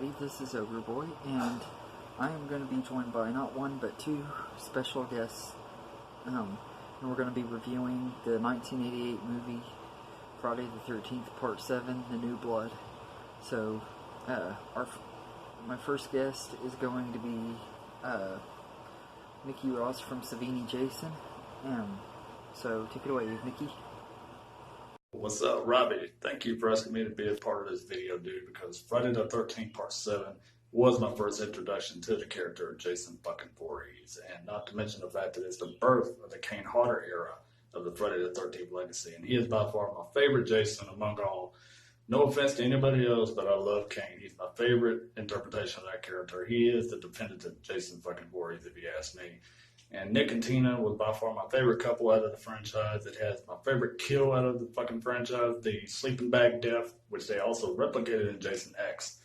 everybody, this is Ogre Boy, and I am going to be joined by not one but two special guests, and we're going to be reviewing the 1988 movie Friday the 13th Part 7, The New Blood. So, my first guest is going to be Mickey Ross from Savini Jason, so take it away, Mickey. What's up, Robbie? Thank you for asking me to be a part of this video, dude, because Friday the 13th Part 7 was my first introduction to the character of Jason fucking Voorhees, and not to mention the fact that it's the birth of the Kane Hodder era of the Friday the 13th legacy, and he is by far my favorite Jason among all. No offense to anybody else, but I love Kane. He's my favorite interpretation of that character. He is the definitive Jason fucking Voorhees, if you ask me. And Nick and Tina was by far my favorite couple out of the franchise. It has my favorite kill out of the fucking franchise, the sleeping bag death, which they also replicated in Jason X.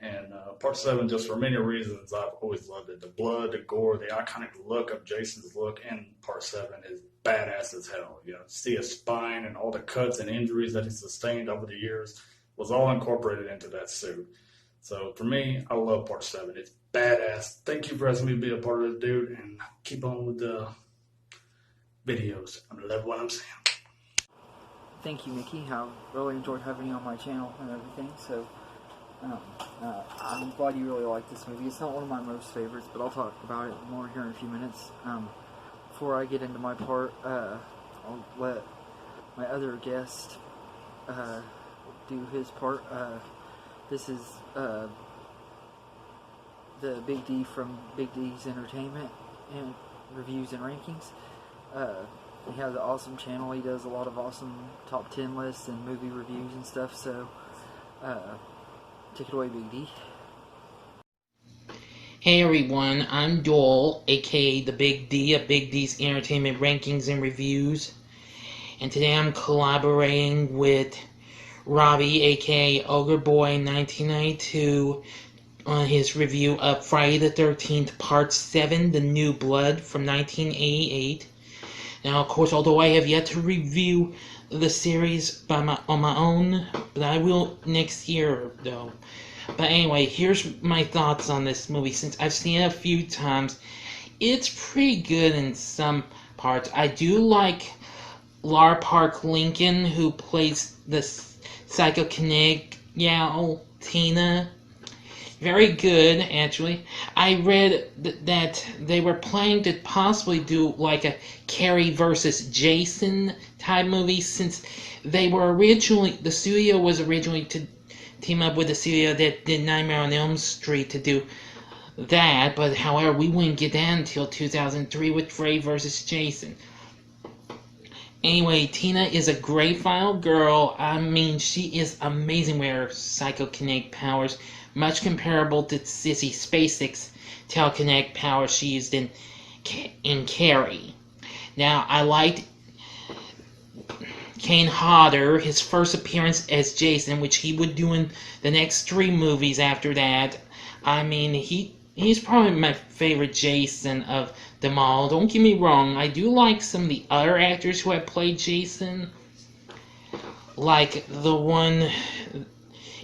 And Part 7, just for many reasons, I've always loved it. The blood, the gore, the iconic look of Jason's look in Part 7 is badass as hell. You know, see his spine and all the cuts and injuries that he sustained over the years was all incorporated into that suit. So for me, I love Part 7. It's badass. Thank you for asking me to be a part of this, dude, and keep on with the videos. I love what I'm saying. Thank you, Mickey. I really enjoyed having you on my channel and everything, so I'm glad you really like this movie. It's not one of my most favorites, but I'll talk about it more here in a few minutes. Before I get into my part, I'll let my other guest do his part. This is the Big D from Big D's Entertainment and Reviews and Rankings. He has an awesome channel. He does a lot of awesome top 10 lists and movie reviews and stuff, so take it away, Big D. Hey everyone, I'm Joel, aka the Big D of Big D's Entertainment Rankings and Reviews, and today I'm collaborating with Robbie, aka Ogre Boy 1992, on his review of Friday the 13th Part 7, The New Blood from 1988. Now, of course, although I have yet to review the series on my own, but I will next year, though. But anyway, here's my thoughts on this movie. Since I've seen it a few times, it's pretty good in some parts. I do like Lar Park Lincoln, who plays the psychokinetic Tina. Very good, actually. I read that they were planning to possibly do like a Carrie versus Jason type movie, since they were originally, the studio was originally to team up with the studio that did Nightmare on Elm Street to do that, but however, we wouldn't get that until 2003 with Freddy versus Jason. Anyway, Tina is a great final girl. I mean, she is amazing with her psychokinetic powers, much comparable to Sissy Spacek's telekinetic powers she used in Carrie. Now, I liked Kane Hodder, his first appearance as Jason, which he would do in the next 3 movies after that. I mean, he's probably my favorite Jason of them all. Don't get me wrong, I do like some of the other actors who have played Jason, like the one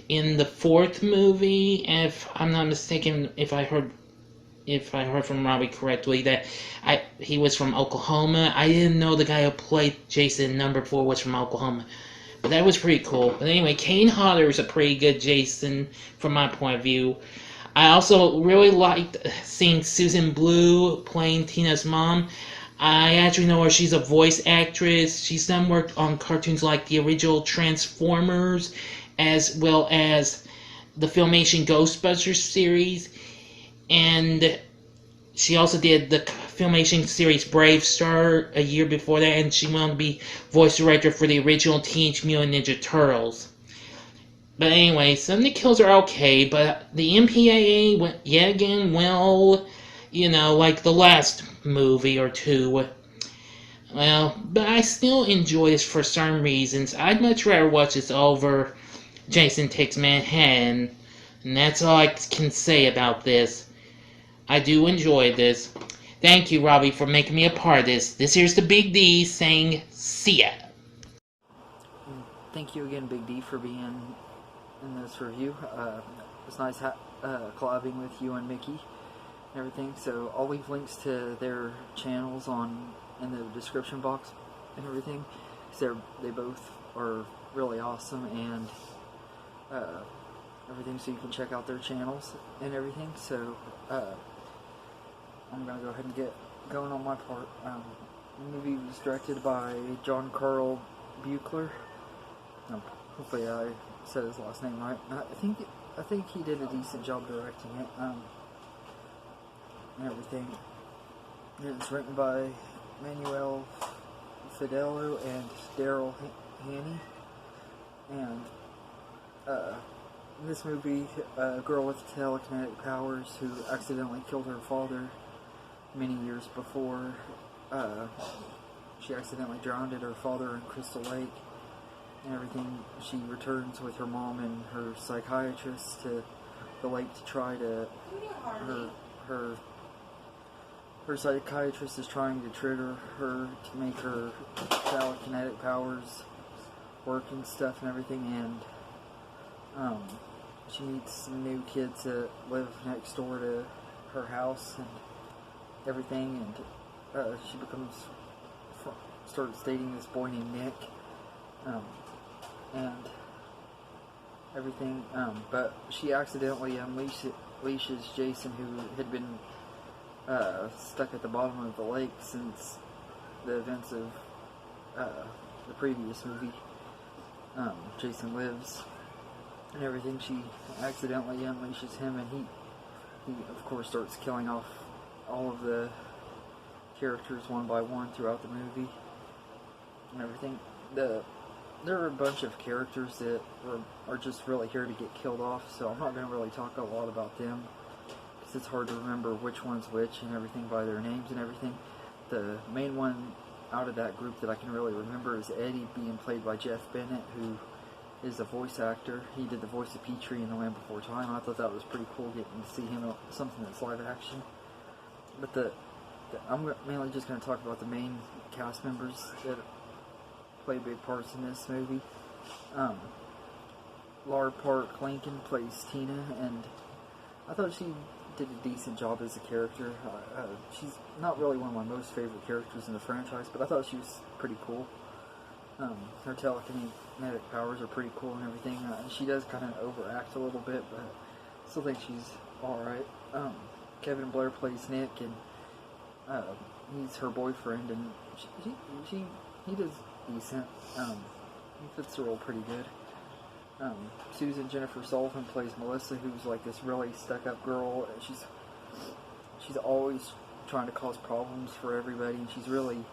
in the 4th movie, if I'm not mistaken, if I heard from Robbie correctly, that he was from Oklahoma. I didn't know the guy who played Jason number 4 was from Oklahoma, but that was pretty cool. But anyway, Kane Hodder is a pretty good Jason from my point of view. I also really liked seeing Susan Blue playing Tina's mom. I actually know her. She's a voice actress. She's done work on cartoons like the original Transformers, as well as the Filmation Ghostbusters series, and she also did the Filmation series Brave Star a year before that, and she went on to be voice director for the original Teenage Mutant Ninja Turtles. But anyway, some of the kills are okay, but the MPAA went yet again well, you know, like the last movie or two. Well, but I still enjoy this for certain reasons. I'd much rather watch this over Jason Takes Manhattan, and that's all I can say about this. I do enjoy this. Thank you, Robbie, for making me a part of this. This here's the Big D saying, see ya. Thank you again, Big D, for being in this review. It's nice collabing with you and Mickey and everything. So I'll leave links to their channels in the description box and everything. They both are really awesome and everything, so you can check out their channels and everything. So I'm gonna go ahead and get going on my part. The movie was directed by John Carl Buechler. Hopefully I said his last name right. I think he did a decent job directing it and everything. It's written by Manuel Fidelo and Daryl Haney. And in this movie, a girl with telekinetic powers who accidentally killed her father many years before. She accidentally drowned her father in Crystal Lake and everything. She returns with her mom and her psychiatrist to the lake to try to... Her psychiatrist is trying to trigger her to make her telekinetic powers work and stuff and everything, and she meets some new kids that live next door to her house and everything, and she starts dating this boy named Nick, and everything, but she accidentally unleashes Jason, who had been stuck at the bottom of the lake since the events of the previous movie, Jason Lives, and everything. She accidentally unleashes him, and he of course starts killing off all of the characters one by one throughout the movie and everything. There are a bunch of characters that are just really here to get killed off, so I'm not going to really talk a lot about them, because it's hard to remember which one's which and everything by their names and everything. The main one out of that group that I can really remember is Eddie, being played by Jeff Bennett, who is a voice actor. He did the voice of Petrie in The Land Before Time. I thought that was pretty cool, getting to see him in something that's live action. But I'm mainly just going to talk about the main cast members that play big parts in this movie. Laura Park Lincoln plays Tina, and I thought she did a decent job as a character. She's not really one of my most favorite characters in the franchise, but I thought she was pretty cool. Her telekinetic powers are pretty cool and everything. She does kind of overact a little bit, but I still think she's alright. Kevin Blair plays Nick, and he's her boyfriend, and he does decent. He fits the role pretty good. Susan Jennifer Sullivan plays Melissa, who's like this really stuck-up girl. She's always trying to cause problems for everybody, and she's really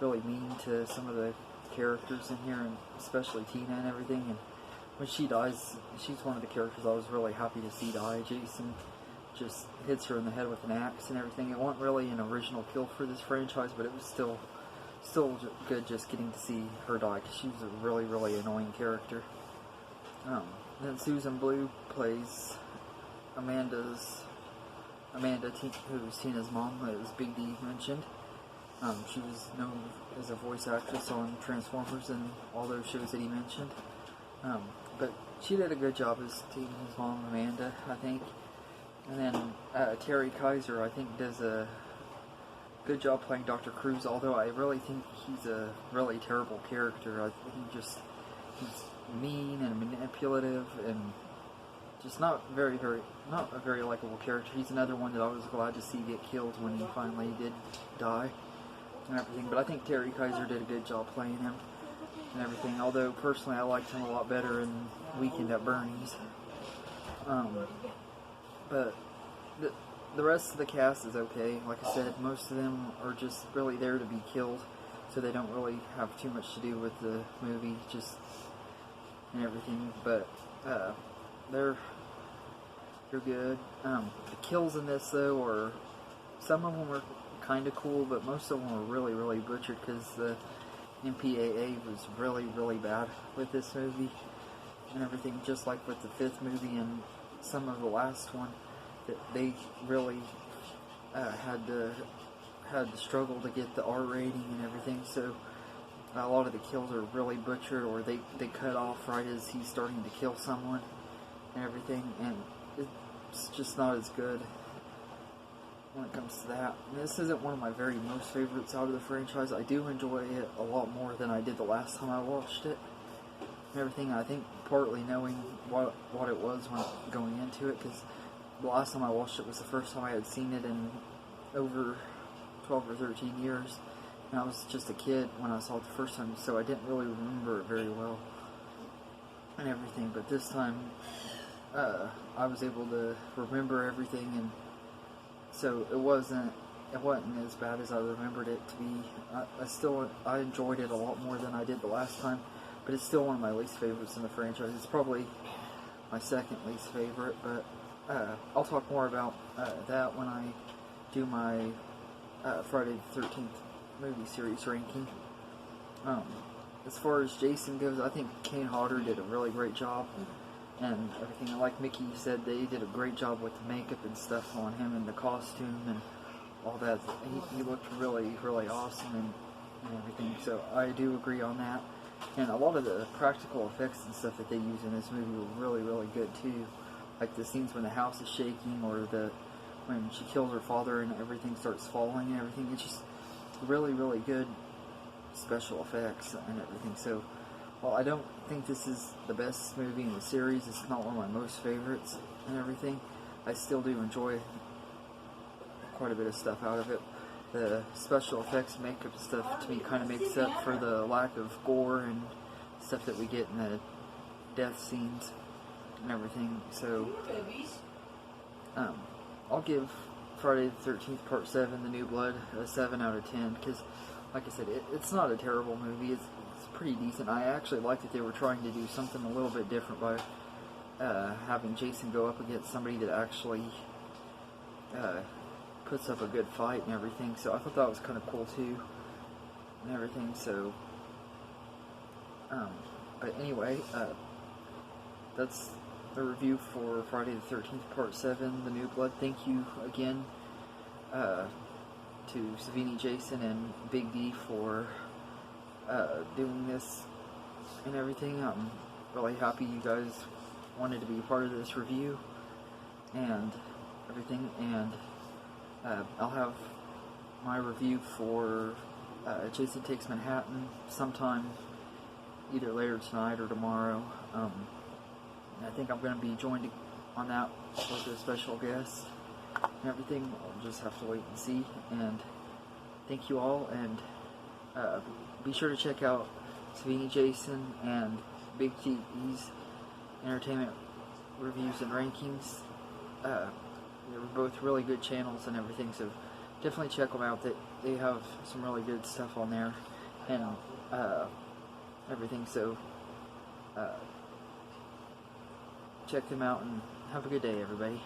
mean to some of the characters in here, and especially Tina and everything. And when she dies, she's one of the characters I was really happy to see die. Jason just hits her in the head with an axe and everything. It wasn't really an original kill for this franchise, but it was still good just getting to see her die, because she was a really annoying character. Then Susan Blue plays Amanda, who's Tina's mom, as Big D mentioned. She was known as a voice actress on Transformers and all those shows that he mentioned. But she did a good job as Tina's mom, Amanda, I think. And then Terry Kaiser, I think, does a good job playing Dr. Cruz, although I really think he's a really terrible character. He's mean and manipulative and just not a very likable character. He's another one that I was glad to see get killed when he finally did die and everything. But I think Terry Kaiser did a good job playing him and everything, although personally I liked him a lot better in Weekend at Bernie's. But the rest of the cast is okay. Like I said, most of them are just really there to be killed, so they don't really have too much to do with the movie, just and everything. But they're good. The kills in this, though, some of them were kind of cool, but most of them were really butchered, because the MPAA was really bad with this movie and everything, just like with the fifth movie and some of the last one, that they really had to struggle to get the R rating and everything. So a lot of the kills are really butchered, or they cut off right as he's starting to kill someone and everything. And it's just not as good when it comes to that. And this isn't one of my very most favorites out of the franchise. I do enjoy it a lot more than I did the last time I watched it. And everything, I think partly knowing what it was when going into it, because the last time I watched it was the first time I had seen it in over 12 or 13 years. And I was just a kid when I saw it the first time, so I didn't really remember it very well and everything. But this time, I was able to remember everything, and so it wasn't as bad as I remembered it to be. I enjoyed it a lot more than I did the last time, but it's still one of my least favorites in the franchise. It's probably my second least favorite, but I'll talk more about that when I do my Friday the 13th movie series ranking. As far as Jason goes, I think Kane Hodder did a really great job and everything. Like Mickey said, they did a great job with the makeup and stuff on him and the costume and all that. He looked really, really awesome and everything, so I do agree on that. And a lot of the practical effects and stuff that they use in this movie were really, really good too. Like the scenes when the house is shaking, or when she kills her father and everything starts falling and everything. It's just really, really good special effects and everything. So, while I don't think this is the best movie in the series, it's not one of my most favorites and everything, I still do enjoy quite a bit of stuff out of it. The special effects, makeup stuff, to me kind of makes up for the lack of gore and stuff that we get in the death scenes and everything. So, I'll give Friday the 13th Part 7, The New Blood, a 7 out of 10, because, like I said, it's not a terrible movie. It's pretty decent. I actually like that they were trying to do something a little bit different by having Jason go up against somebody that actually puts up a good fight and everything. So I thought that was kind of cool too and everything. So, but anyway, that's the review for Friday the 13th Part 7, The New Blood. Thank you again to Savini Jason and Big D for doing this and everything. I'm really happy you guys wanted to be part of this review and everything, and I'll have my review for Jason Takes Manhattan sometime either later tonight or tomorrow. I think I'm going to be joined on that with a special guest and everything. I'll just have to wait and see. And thank you all, and be sure to check out Savini Jason and Big D's entertainment reviews and rankings. They're both really good channels and everything, so definitely check them out. They have some really good stuff on there and everything, so check them out and have a good day, everybody.